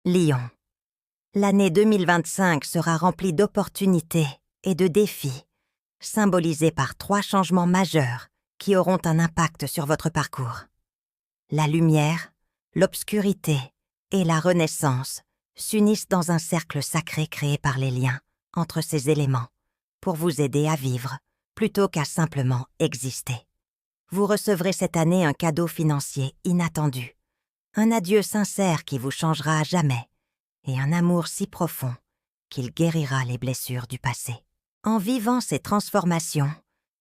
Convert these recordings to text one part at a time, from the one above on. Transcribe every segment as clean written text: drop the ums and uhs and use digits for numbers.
Lion. L'année 2025 sera remplie d'opportunités et de défis, symbolisés par 3 changements majeurs qui auront un impact sur votre parcours. La lumière, l'obscurité et la renaissance s'unissent dans un cercle sacré créé par les liens entre ces éléments pour vous aider à vivre plutôt qu'à simplement exister. Vous recevrez cette année un cadeau financier inattendu, un adieu sincère qui vous changera à jamais et un amour si profond qu'il guérira les blessures du passé. En vivant ces transformations,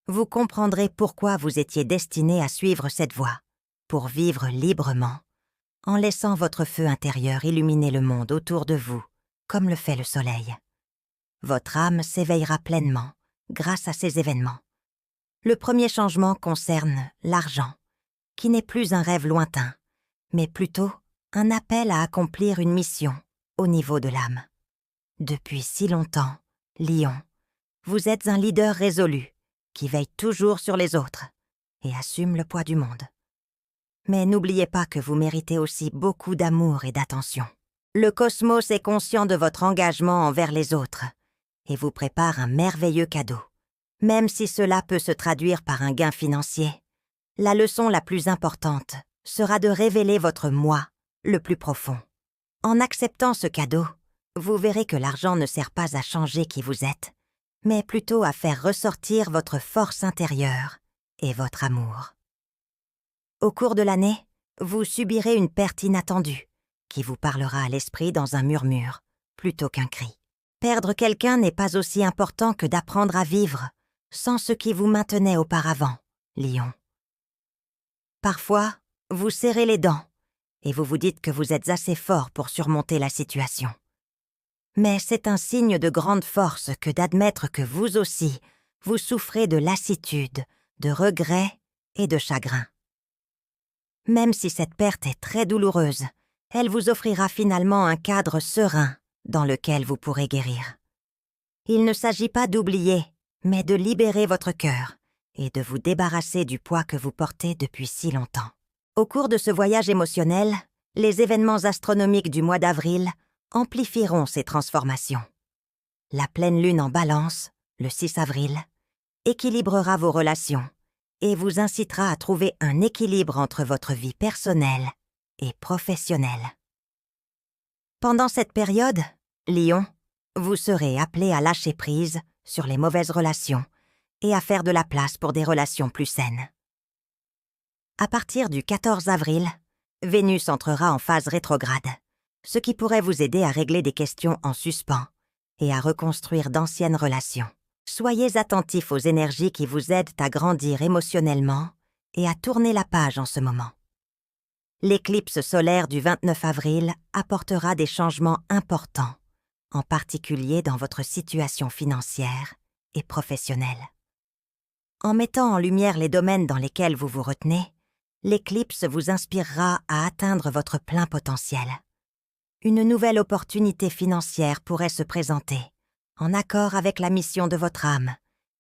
vous comprendrez pourquoi vous étiez destiné à suivre cette voie, pour vivre librement, en laissant votre feu intérieur illuminer le monde autour de vous, comme le fait le soleil. Votre âme s'éveillera pleinement grâce à ces événements. Le premier changement concerne l'argent, qui n'est plus un rêve lointain, mais plutôt un appel à accomplir une mission au niveau de l'âme. Depuis si longtemps, Lion, vous êtes un leader résolu, qui veille toujours sur les autres et assume le poids du monde. Mais n'oubliez pas que vous méritez aussi beaucoup d'amour et d'attention. Le cosmos est conscient de votre engagement envers les autres et vous prépare un merveilleux cadeau. Même si cela peut se traduire par un gain financier, la leçon la plus importante sera de révéler votre moi le plus profond. En acceptant ce cadeau, vous verrez que l'argent ne sert pas à changer qui vous êtes, mais plutôt à faire ressortir votre force intérieure et votre amour. Au cours de l'année, vous subirez une perte inattendue qui vous parlera à l'esprit dans un murmure plutôt qu'un cri. Perdre quelqu'un n'est pas aussi important que d'apprendre à vivre sans ce qui vous maintenait auparavant, Lion. Parfois, vous serrez les dents et vous vous dites que vous êtes assez fort pour surmonter la situation. Mais c'est un signe de grande force que d'admettre que vous aussi, vous souffrez de lassitude, de regret et de chagrin. Même si cette perte est très douloureuse, elle vous offrira finalement un cadre serein dans lequel vous pourrez guérir. Il ne s'agit pas d'oublier, mais de libérer votre cœur et de vous débarrasser du poids que vous portez depuis si longtemps. Au cours de ce voyage émotionnel, les événements astronomiques du mois d'avril amplifieront ces transformations. La pleine lune en Balance, le 6 avril, équilibrera vos relations et vous incitera à trouver un équilibre entre votre vie personnelle et professionnelle. Pendant cette période, Lion, vous serez appelé à lâcher prise sur les mauvaises relations et à faire de la place pour des relations plus saines. À partir du 14 avril, Vénus entrera en phase rétrograde, ce qui pourrait vous aider à régler des questions en suspens et à reconstruire d'anciennes relations. Soyez attentifs aux énergies qui vous aident à grandir émotionnellement et à tourner la page en ce moment. L'éclipse solaire du 29 avril apportera des changements importants, en particulier dans votre situation financière et professionnelle. En mettant en lumière les domaines dans lesquels vous vous retenez, l'éclipse vous inspirera à atteindre votre plein potentiel. Une nouvelle opportunité financière pourrait se présenter, en accord avec la mission de votre âme,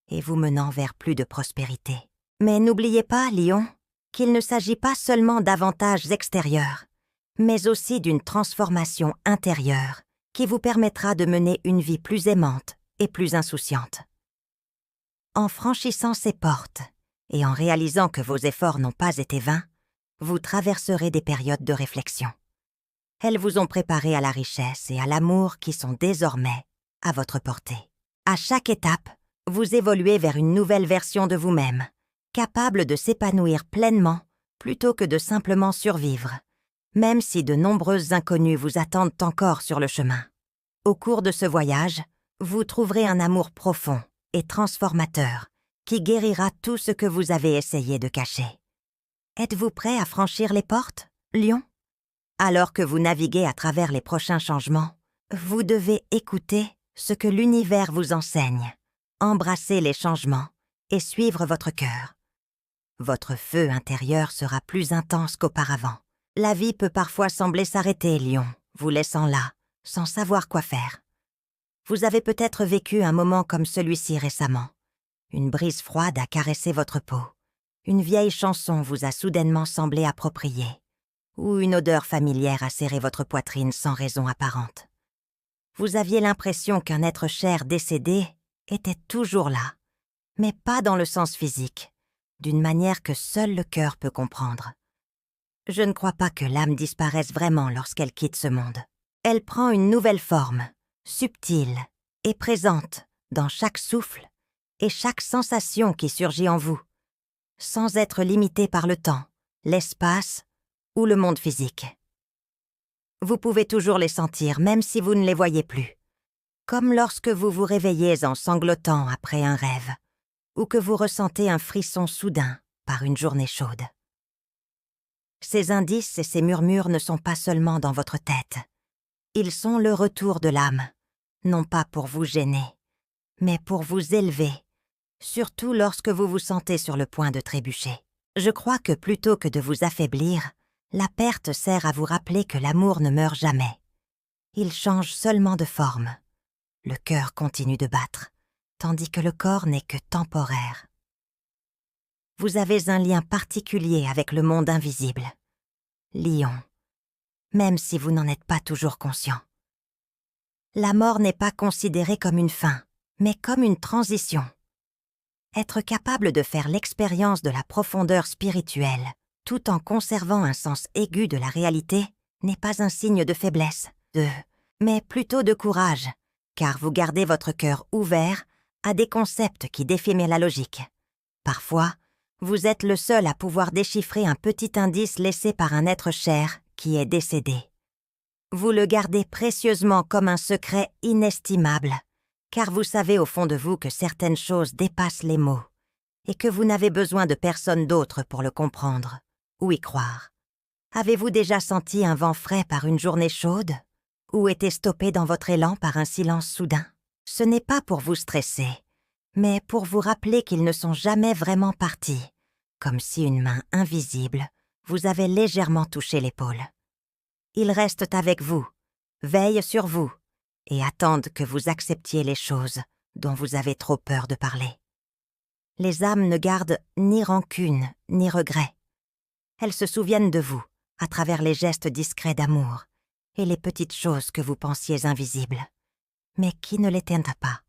et vous menant vers plus de prospérité. Mais n'oubliez pas, Lion, qu'il ne s'agit pas seulement d'avantages extérieurs, mais aussi d'une transformation intérieure qui vous permettra de mener une vie plus aimante et plus insouciante. En franchissant ces portes et en réalisant que vos efforts n'ont pas été vains, vous traverserez des périodes de réflexion. Elles vous ont préparé à la richesse et à l'amour qui sont désormais à votre portée. À chaque étape, vous évoluez vers une nouvelle version de vous-même, capable de s'épanouir pleinement plutôt que de simplement survivre, même si de nombreuses inconnues vous attendent encore sur le chemin. Au cours de ce voyage, vous trouverez un amour profond et transformateur qui guérira tout ce que vous avez essayé de cacher. Êtes-vous prêt à franchir les portes, Lion? Alors que vous naviguez à travers les prochains changements, vous devez écouter ce que l'univers vous enseigne, embrasser les changements et suivre votre cœur. Votre feu intérieur sera plus intense qu'auparavant. La vie peut parfois sembler s'arrêter, Lion, vous laissant là, sans savoir quoi faire. Vous avez peut-être vécu un moment comme celui-ci récemment. Une brise froide a caressé votre peau. Une vieille chanson vous a soudainement semblé appropriée. ou une odeur familière a serré votre poitrine sans raison apparente. Vous aviez l'impression qu'un être cher décédé était toujours là, mais pas dans le sens physique, d'une manière que seul le cœur peut comprendre. Je ne crois pas que l'âme disparaisse vraiment lorsqu'elle quitte ce monde. Elle prend une nouvelle forme, subtile et présente dans chaque souffle et chaque sensation qui surgit en vous, sans être limitée par le temps, l'espace ou le monde physique. Vous pouvez toujours les sentir même si vous ne les voyez plus, comme lorsque vous vous réveillez en sanglotant après un rêve, ou que vous ressentez un frisson soudain par une journée chaude. Ces indices et ces murmures ne sont pas seulement dans votre tête. Ils sont le retour de l'âme, non pas pour vous gêner, mais pour vous élever, surtout lorsque vous vous sentez sur le point de trébucher. Je crois que plutôt que de vous affaiblir, la perte sert à vous rappeler que l'amour ne meurt jamais. Il change seulement de forme. Le cœur continue de battre, tandis que le corps n'est que temporaire. Vous avez un lien particulier avec le monde invisible. Lion, même si vous n'en êtes pas toujours conscient. La mort n'est pas considérée comme une fin, mais comme une transition. Être capable de faire l'expérience de la profondeur spirituelle, tout en conservant un sens aigu de la réalité, n'est pas un signe de faiblesse, mais plutôt de courage, car vous gardez votre cœur ouvert à des concepts qui défient la logique. Parfois, vous êtes le seul à pouvoir déchiffrer un petit indice laissé par un être cher qui est décédé. Vous le gardez précieusement comme un secret inestimable, car vous savez au fond de vous que certaines choses dépassent les mots et que vous n'avez besoin de personne d'autre pour le comprendre ou y croire. Avez-vous déjà senti un vent frais par une journée chaude ou été stoppé dans votre élan par un silence soudain? Ce n'est pas pour vous stresser, mais pour vous rappeler qu'ils ne sont jamais vraiment partis, comme si une main invisible vous avait légèrement touché l'épaule. Ils restent avec vous, veillent sur vous et attendent que vous acceptiez les choses dont vous avez trop peur de parler. Les âmes ne gardent ni rancune ni regret. Elles se souviennent de vous à travers les gestes discrets d'amour et les petites choses que vous pensiez invisibles, mais qui ne l'étaient pas.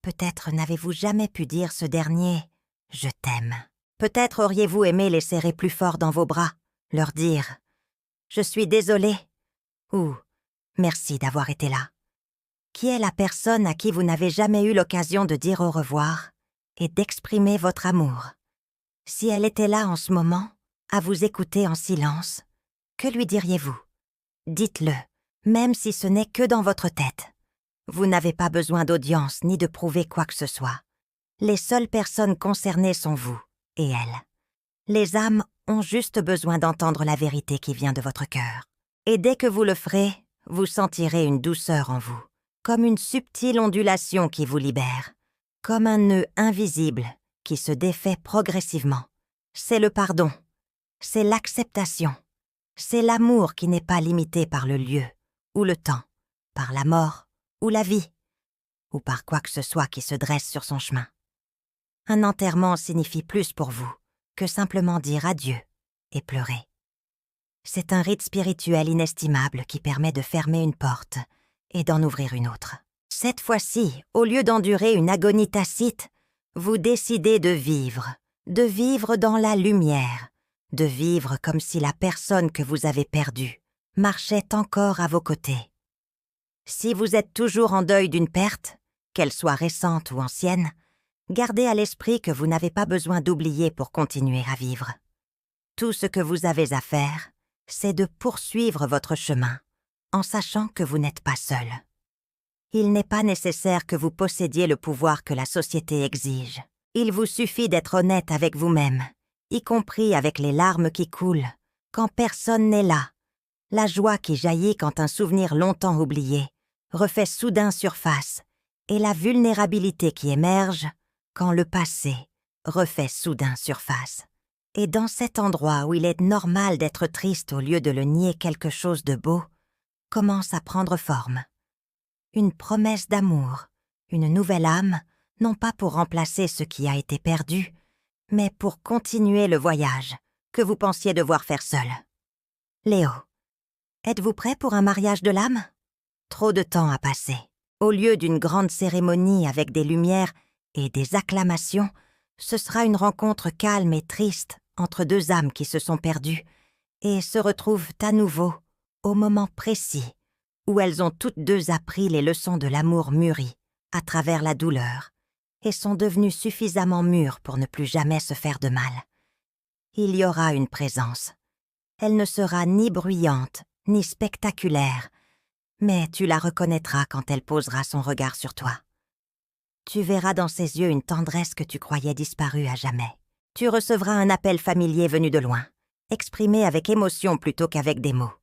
Peut-être n'avez-vous jamais pu dire ce dernier « je t'aime ». Peut-être auriez-vous aimé les serrer plus fort dans vos bras, leur dire « je suis désolé » ou « merci d'avoir été là ». Qui est la personne à qui vous n'avez jamais eu l'occasion de dire au revoir et d'exprimer votre amour? Si elle était là en ce moment, à vous écouter en silence, que lui diriez-vous? Dites-le, même si ce n'est que dans votre tête. Vous n'avez pas besoin d'audience ni de prouver quoi que ce soit. Les seules personnes concernées sont vous et elle. Les âmes ont juste besoin d'entendre la vérité qui vient de votre cœur. Et dès que vous le ferez, vous sentirez une douceur en vous, comme une subtile ondulation qui vous libère, comme un nœud invisible qui se défait progressivement. C'est le pardon, c'est l'acceptation, c'est l'amour qui n'est pas limité par le lieu ou le temps, par la mort ou la vie, ou par quoi que ce soit qui se dresse sur son chemin. Un enterrement signifie plus pour vous que simplement dire adieu et pleurer. C'est un rite spirituel inestimable qui permet de fermer une porte et d'en ouvrir une autre. Cette fois-ci, au lieu d'endurer une agonie tacite, vous décidez de vivre dans la lumière, de vivre comme si la personne que vous avez perdue marchait encore à vos côtés. Si vous êtes toujours en deuil d'une perte, qu'elle soit récente ou ancienne, gardez à l'esprit que vous n'avez pas besoin d'oublier pour continuer à vivre. Tout ce que vous avez à faire, c'est de poursuivre votre chemin, en sachant que vous n'êtes pas seul. Il n'est pas nécessaire que vous possédiez le pouvoir que la société exige. Il vous suffit d'être honnête avec vous-même, y compris avec les larmes qui coulent, quand personne n'est là, la joie qui jaillit quand un souvenir longtemps oublié refait soudain surface, et la vulnérabilité qui émerge quand le passé refait soudain surface. Et dans cet endroit où il est normal d'être triste au lieu de le nier, quelque chose de beau commence à prendre forme. Une promesse d'amour, une nouvelle âme, non pas pour remplacer ce qui a été perdu, mais pour continuer le voyage que vous pensiez devoir faire seul. Léo, êtes-vous prêt pour un mariage de l'âme? Trop de temps a passé. Au lieu d'une grande cérémonie avec des lumières et des acclamations, ce sera une rencontre calme et triste entre deux âmes qui se sont perdues et se retrouvent à nouveau au moment précis où elles ont toutes deux appris les leçons de l'amour mûri à travers la douleur et sont devenues suffisamment mûres pour ne plus jamais se faire de mal. Il y aura une présence. Elle ne sera ni bruyante, ni spectaculaire, mais tu la reconnaîtras quand elle posera son regard sur toi. Tu verras dans ses yeux une tendresse que tu croyais disparue à jamais. Tu recevras un appel familier venu de loin, exprimé avec émotion plutôt qu'avec des mots.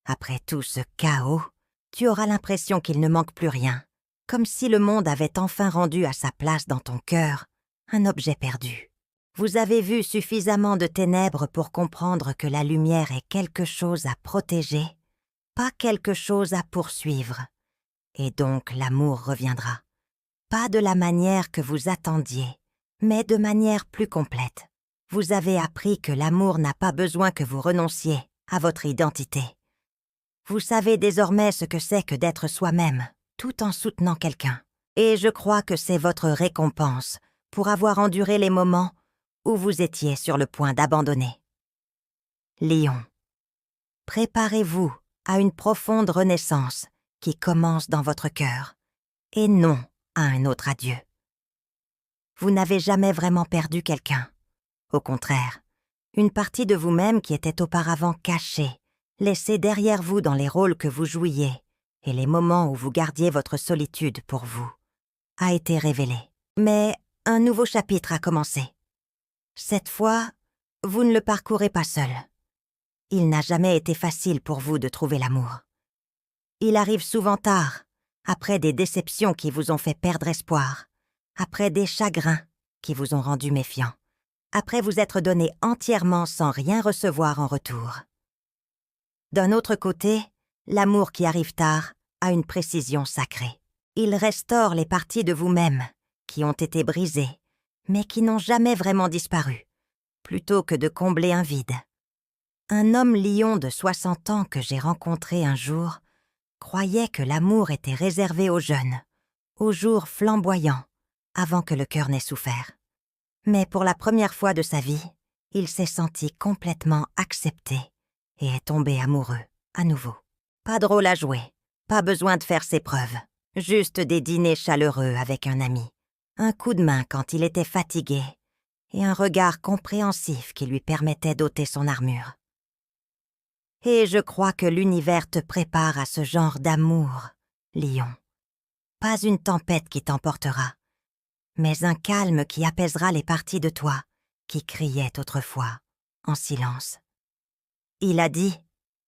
Après tout ce chaos, tu auras l'impression qu'il ne manque plus rien, comme si le monde avait enfin rendu à sa place dans ton cœur un objet perdu. Vous avez vu suffisamment de ténèbres pour comprendre que la lumière est quelque chose à protéger, pas quelque chose à poursuivre. Et donc l'amour reviendra. Pas de la manière que vous attendiez, mais de manière plus complète. Vous avez appris que l'amour n'a pas besoin que vous renonciez à votre identité. Vous savez désormais ce que c'est que d'être soi-même, tout en soutenant quelqu'un. Et je crois que c'est votre récompense pour avoir enduré les moments où vous étiez sur le point d'abandonner. Lion, préparez-vous à une profonde renaissance qui commence dans votre cœur, et non à un autre adieu. Vous n'avez jamais vraiment perdu quelqu'un. Au contraire, une partie de vous-même qui était auparavant cachée, laissée derrière vous dans les rôles que vous jouiez et les moments où vous gardiez votre solitude pour vous, a été révélée. Mais un nouveau chapitre a commencé. Cette fois, vous ne le parcourez pas seul. Il n'a jamais été facile pour vous de trouver l'amour. Il arrive souvent tard, après des déceptions qui vous ont fait perdre espoir, après des chagrins qui vous ont rendu méfiant, après vous être donné entièrement sans rien recevoir en retour. D'un autre côté, l'amour qui arrive tard a une précision sacrée. Il restaure les parties de vous-même qui ont été brisées, mais qui n'ont jamais vraiment disparu, plutôt que de combler un vide. Un homme lion de 60 ans que j'ai rencontré un jour croyait que l'amour était réservé aux jeunes, aux jours flamboyants, avant que le cœur n'ait souffert. Mais pour la première fois de sa vie, il s'est senti complètement accepté et est tombé amoureux, à nouveau. Pas de rôle à jouer, pas besoin de faire ses preuves, juste des dîners chaleureux avec un ami, un coup de main quand il était fatigué et un regard compréhensif qui lui permettait d'ôter son armure. Et je crois que l'univers te prépare à ce genre d'amour, Lion. Pas une tempête qui t'emportera, mais un calme qui apaisera les parties de toi qui criaient autrefois, en silence. Il a dit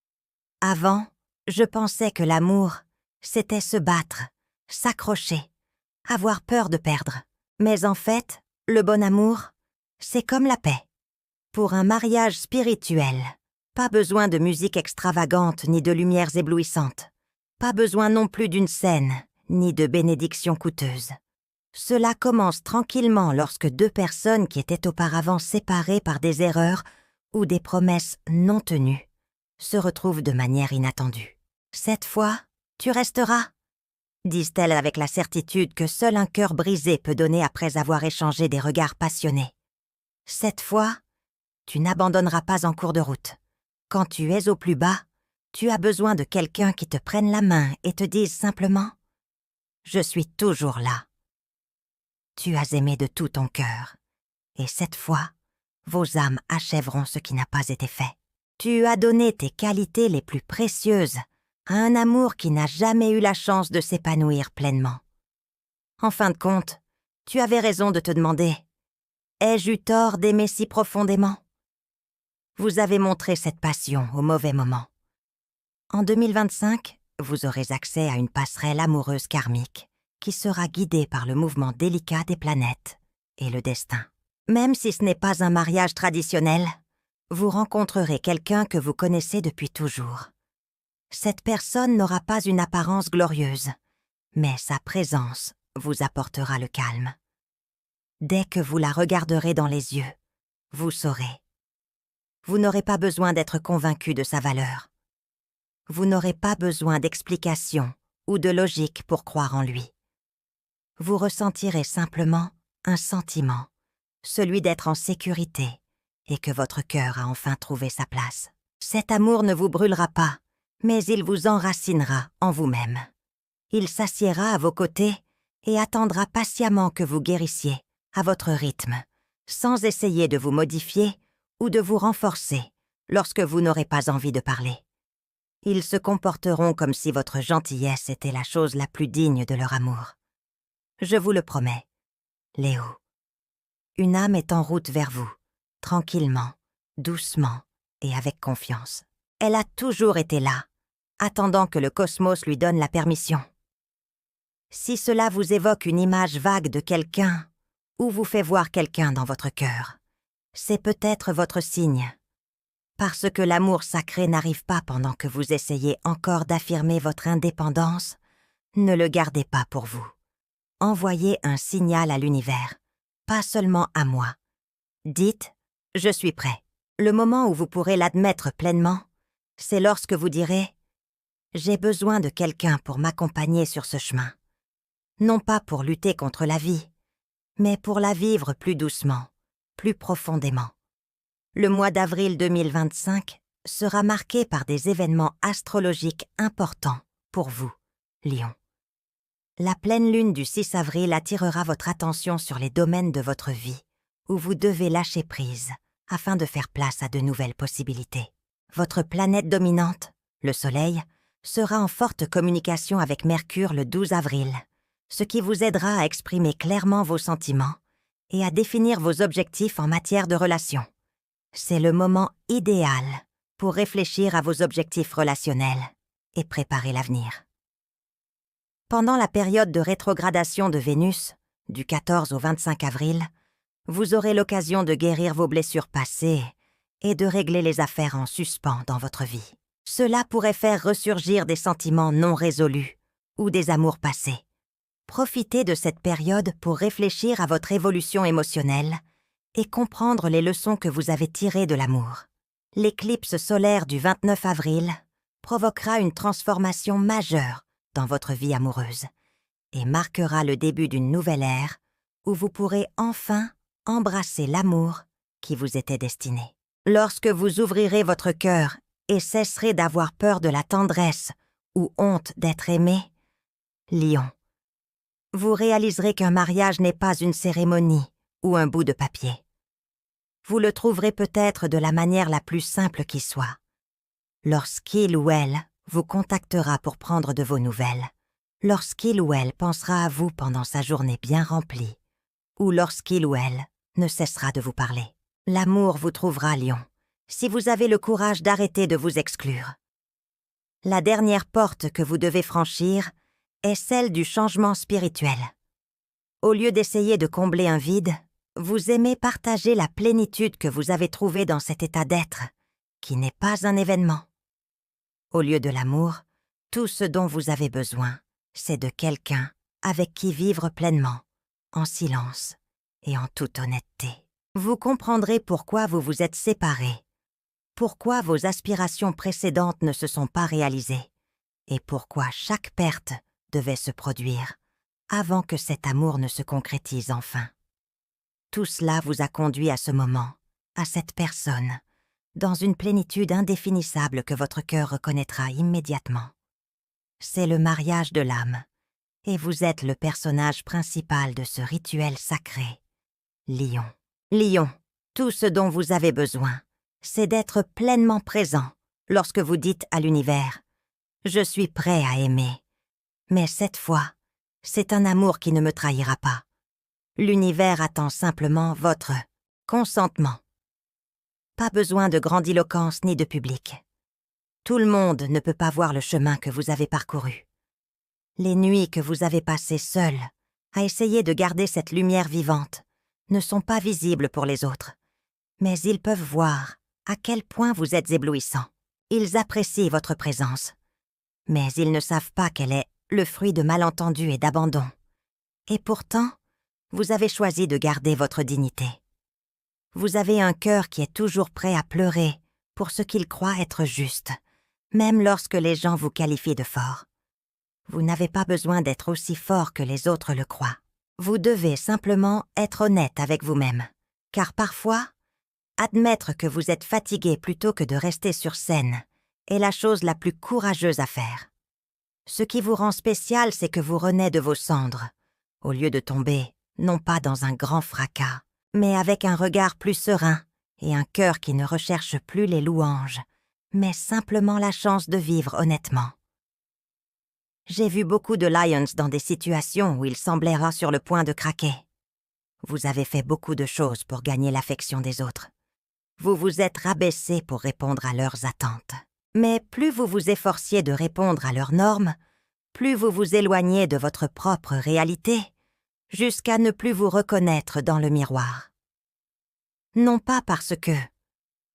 « Avant, je pensais que l'amour, c'était se battre, s'accrocher, avoir peur de perdre. Mais en fait, le bon amour, c'est comme la paix. Pour un mariage spirituel, pas besoin de musique extravagante ni de lumières éblouissantes. Pas besoin non plus d'une scène, ni de bénédictions coûteuses. Cela commence tranquillement lorsque deux personnes qui étaient auparavant séparées par des erreurs ou des promesses non tenues se retrouvent de manière inattendue. Cette fois, tu resteras, disent-elles avec la certitude que seul un cœur brisé peut donner après avoir échangé des regards passionnés. Cette fois, tu n'abandonneras pas en cours de route. Quand tu es au plus bas, tu as besoin de quelqu'un qui te prenne la main et te dise simplement « Je suis toujours là ». Tu as aimé de tout ton cœur, et cette fois, vos âmes achèveront ce qui n'a pas été fait. Tu as donné tes qualités les plus précieuses à un amour qui n'a jamais eu la chance de s'épanouir pleinement. En fin de compte, tu avais raison de te demander « Ai-je eu tort d'aimer si profondément ?» Vous avez montré cette passion au mauvais moment. En 2025, vous aurez accès à une passerelle amoureuse karmique qui sera guidée par le mouvement délicat des planètes et le destin. Même si ce n'est pas un mariage traditionnel, vous rencontrerez quelqu'un que vous connaissez depuis toujours. Cette personne n'aura pas une apparence glorieuse, mais sa présence vous apportera le calme. Dès que vous la regarderez dans les yeux, vous saurez. Vous n'aurez pas besoin d'être convaincu de sa valeur. Vous n'aurez pas besoin d'explications ou de logique pour croire en lui. Vous ressentirez simplement un sentiment, celui d'être en sécurité et que votre cœur a enfin trouvé sa place. Cet amour ne vous brûlera pas, mais il vous enracinera en vous-même. Il s'assiera à vos côtés et attendra patiemment que vous guérissiez à votre rythme, sans essayer de vous modifier ou de vous renforcer lorsque vous n'aurez pas envie de parler. Ils se comporteront comme si votre gentillesse était la chose la plus digne de leur amour. Je vous le promets, Léo. Une âme est en route vers vous, tranquillement, doucement et avec confiance. Elle a toujours été là, attendant que le cosmos lui donne la permission. Si cela vous évoque une image vague de quelqu'un ou vous fait voir quelqu'un dans votre cœur, c'est peut-être votre signe. Parce que l'amour sacré n'arrive pas pendant que vous essayez encore d'affirmer votre indépendance, ne le gardez pas pour vous. Envoyez un signal à l'univers, pas seulement à moi. Dites « Je suis prêt ». Le moment où vous pourrez l'admettre pleinement, c'est lorsque vous direz « J'ai besoin de quelqu'un pour m'accompagner sur ce chemin ». Non pas pour lutter contre la vie, mais pour la vivre plus doucement, plus profondément. Le mois d'avril 2025 sera marqué par des événements astrologiques importants pour vous, Lion. La pleine lune du 6 avril attirera votre attention sur les domaines de votre vie où vous devez lâcher prise afin de faire place à de nouvelles possibilités. Votre planète dominante, le Soleil, sera en forte communication avec Mercure le 12 avril, ce qui vous aidera à exprimer clairement vos sentiments et à définir vos objectifs en matière de relations. C'est le moment idéal pour réfléchir à vos objectifs relationnels et préparer l'avenir. Pendant la période de rétrogradation de Vénus, du 14 au 25 avril, vous aurez l'occasion de guérir vos blessures passées et de régler les affaires en suspens dans votre vie. Cela pourrait faire ressurgir des sentiments non résolus ou des amours passés. Profitez de cette période pour réfléchir à votre évolution émotionnelle et comprendre les leçons que vous avez tirées de l'amour. L'éclipse solaire du 29 avril provoquera une transformation majeure dans votre vie amoureuse et marquera le début d'une nouvelle ère où vous pourrez enfin embrasser l'amour qui vous était destiné. Lorsque vous ouvrirez votre cœur et cesserez d'avoir peur de la tendresse ou honte d'être aimé, Lion, vous réaliserez qu'un mariage n'est pas une cérémonie ou un bout de papier. Vous le trouverez peut-être de la manière la plus simple qui soit. Lorsqu'il ou elle vous contactera pour prendre de vos nouvelles, lorsqu'il ou elle pensera à vous pendant sa journée bien remplie, ou lorsqu'il ou elle ne cessera de vous parler. L'amour vous trouvera, Lion, si vous avez le courage d'arrêter de vous exclure. La dernière porte que vous devez franchir est celle du changement spirituel. Au lieu d'essayer de combler un vide, vous aimez partager la plénitude que vous avez trouvée dans cet état d'être, qui n'est pas un événement. Au lieu de l'amour, tout ce dont vous avez besoin, c'est de quelqu'un avec qui vivre pleinement, en silence et en toute honnêteté. Vous comprendrez pourquoi vous vous êtes séparés, pourquoi vos aspirations précédentes ne se sont pas réalisées, et pourquoi chaque perte devait se produire avant que cet amour ne se concrétise enfin. Tout cela vous a conduit à ce moment, à cette personne, dans une plénitude indéfinissable que votre cœur reconnaîtra immédiatement. C'est le mariage de l'âme, et vous êtes le personnage principal de ce rituel sacré. Lion. Lion, tout ce dont vous avez besoin, c'est d'être pleinement présent lorsque vous dites à l'univers « Je suis prêt à aimer ». Mais cette fois, c'est un amour qui ne me trahira pas. L'univers attend simplement votre consentement. Pas besoin de grandiloquence ni de public. Tout le monde ne peut pas voir le chemin que vous avez parcouru. Les nuits que vous avez passées seules, à essayer de garder cette lumière vivante, ne sont pas visibles pour les autres. Mais ils peuvent voir à quel point vous êtes éblouissant. Ils apprécient votre présence. Mais ils ne savent pas qu'elle est le fruit de malentendus et d'abandon. Et pourtant, vous avez choisi de garder votre dignité. Vous avez un cœur qui est toujours prêt à pleurer pour ce qu'il croit être juste, même lorsque les gens vous qualifient de fort. Vous n'avez pas besoin d'être aussi fort que les autres le croient. Vous devez simplement être honnête avec vous-même, car parfois, admettre que vous êtes fatigué plutôt que de rester sur scène est la chose la plus courageuse à faire. Ce qui vous rend spécial, c'est que vous renaissez de vos cendres, au lieu de tomber, non pas dans un grand fracas, mais avec un regard plus serein et un cœur qui ne recherche plus les louanges, mais simplement la chance de vivre honnêtement. J'ai vu beaucoup de Lions dans des situations où ils semblaient sur le point de craquer. Vous avez fait beaucoup de choses pour gagner l'affection des autres. Vous vous êtes rabaissé pour répondre à leurs attentes. Mais plus vous vous efforciez de répondre à leurs normes, plus vous vous éloignez de votre propre réalité, jusqu'à ne plus vous reconnaître dans le miroir. Non pas parce que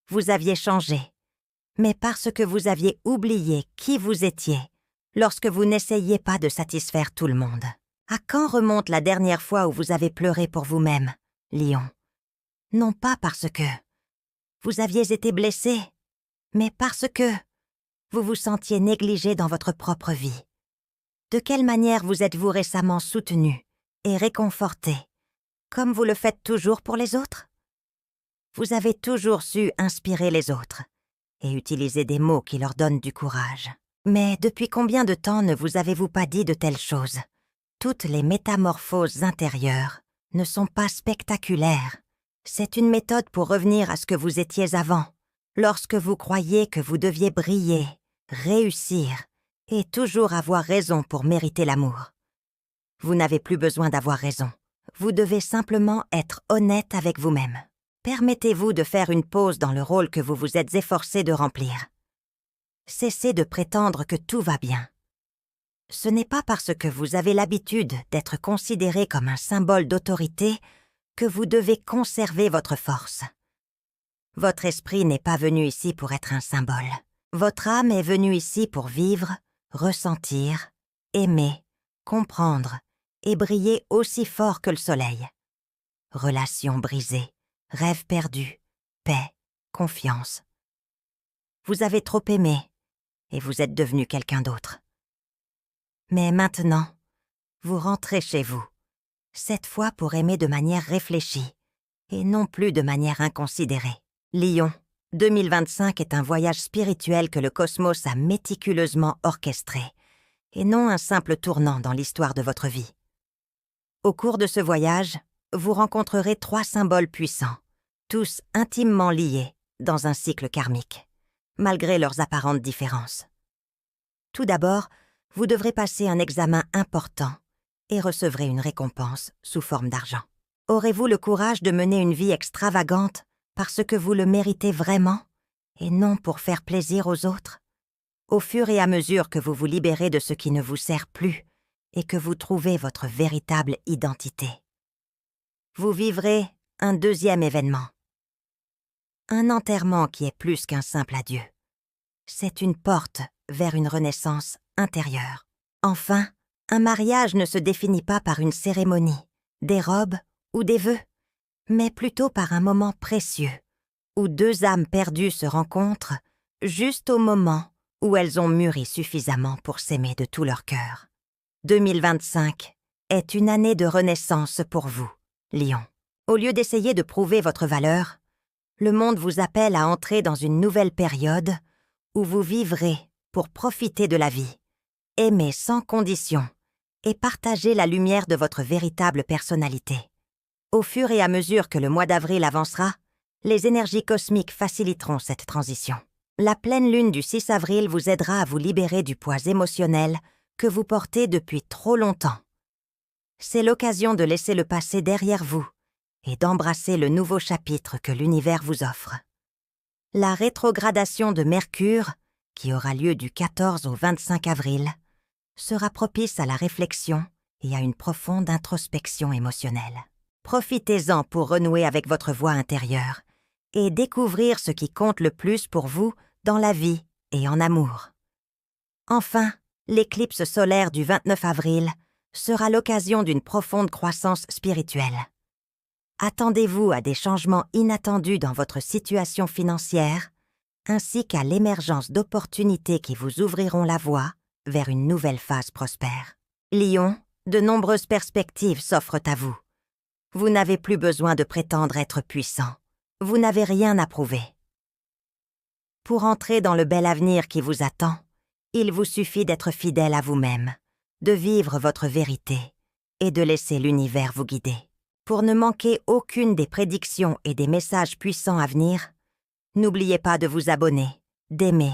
vous aviez changé, mais parce que vous aviez oublié qui vous étiez lorsque vous n'essayiez pas de satisfaire tout le monde. À quand remonte la dernière fois où vous avez pleuré pour vous-même, Lion? Non pas parce que vous aviez été blessé, mais parce que vous vous sentiez négligé dans votre propre vie. De quelle manière vous êtes-vous récemment soutenu et réconforté, comme vous le faites toujours pour les autres? Vous avez toujours su inspirer les autres et utiliser des mots qui leur donnent du courage. Mais depuis combien de temps ne vous avez-vous pas dit de telles choses? Toutes les métamorphoses intérieures ne sont pas spectaculaires. C'est une méthode pour revenir à ce que vous étiez avant, lorsque vous croyiez que vous deviez briller, réussir et toujours avoir raison pour mériter l'amour. Vous n'avez plus besoin d'avoir raison. Vous devez simplement être honnête avec vous-même. Permettez-vous de faire une pause dans le rôle que vous vous êtes efforcé de remplir. Cessez de prétendre que tout va bien. Ce n'est pas parce que vous avez l'habitude d'être considéré comme un symbole d'autorité que vous devez conserver votre force. Votre esprit n'est pas venu ici pour être un symbole. Votre âme est venue ici pour vivre, ressentir, aimer, comprendre et briller aussi fort que le soleil. Relations brisées, rêves perdus, paix, confiance. Vous avez trop aimé et vous êtes devenu quelqu'un d'autre. Mais maintenant, vous rentrez chez vous, cette fois pour aimer de manière réfléchie et non plus de manière inconsidérée. Lion, 2025 est un voyage spirituel que le cosmos a méticuleusement orchestré, et non un simple tournant dans l'histoire de votre vie. Au cours de ce voyage, vous rencontrerez 3 symboles puissants, tous intimement liés dans un cycle karmique, malgré leurs apparentes différences. Tout d'abord, vous devrez passer un examen important et recevrez une récompense sous forme d'argent. Aurez-vous le courage de mener une vie extravagante parce que vous le méritez vraiment et non pour faire plaisir aux autres? Au fur et à mesure que vous vous libérez de ce qui ne vous sert plus et que vous trouvez votre véritable identité, vous vivrez un deuxième événement. Un enterrement qui est plus qu'un simple adieu. C'est une porte vers une renaissance intérieure. Enfin, un mariage ne se définit pas par une cérémonie, des robes ou des vœux, mais plutôt par un moment précieux, où 2 âmes perdues se rencontrent juste au moment où elles ont mûri suffisamment pour s'aimer de tout leur cœur. 2025 est une année de renaissance pour vous, Lion. Au lieu d'essayer de prouver votre valeur, le monde vous appelle à entrer dans une nouvelle période où vous vivrez pour profiter de la vie, aimer sans condition et partager la lumière de votre véritable personnalité. Au fur et à mesure que le mois d'avril avancera, les énergies cosmiques faciliteront cette transition. La pleine lune du 6 avril vous aidera à vous libérer du poids émotionnel que vous portez depuis trop longtemps. C'est l'occasion de laisser le passé derrière vous et d'embrasser le nouveau chapitre que l'univers vous offre. La rétrogradation de Mercure, qui aura lieu du 14 au 25 avril, sera propice à la réflexion et à une profonde introspection émotionnelle. Profitez-en pour renouer avec votre voix intérieure et découvrir ce qui compte le plus pour vous dans la vie et en amour. Enfin, l'éclipse solaire du 29 avril sera l'occasion d'une profonde croissance spirituelle. Attendez-vous à des changements inattendus dans votre situation financière, ainsi qu'à l'émergence d'opportunités qui vous ouvriront la voie vers une nouvelle phase prospère. Lion, de nombreuses perspectives s'offrent à vous. Vous n'avez plus besoin de prétendre être puissant. Vous n'avez rien à prouver. Pour entrer dans le bel avenir qui vous attend, il vous suffit d'être fidèle à vous-même, de vivre votre vérité et de laisser l'univers vous guider. Pour ne manquer aucune des prédictions et des messages puissants à venir, n'oubliez pas de vous abonner, d'aimer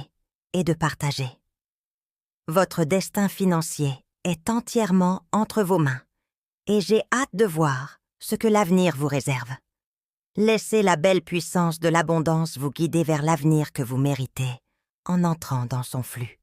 et de partager. Votre destin financier est entièrement entre vos mains et j'ai hâte de voir ce que l'avenir vous réserve. Laissez la belle puissance de l'abondance vous guider vers l'avenir que vous méritez en entrant dans son flux.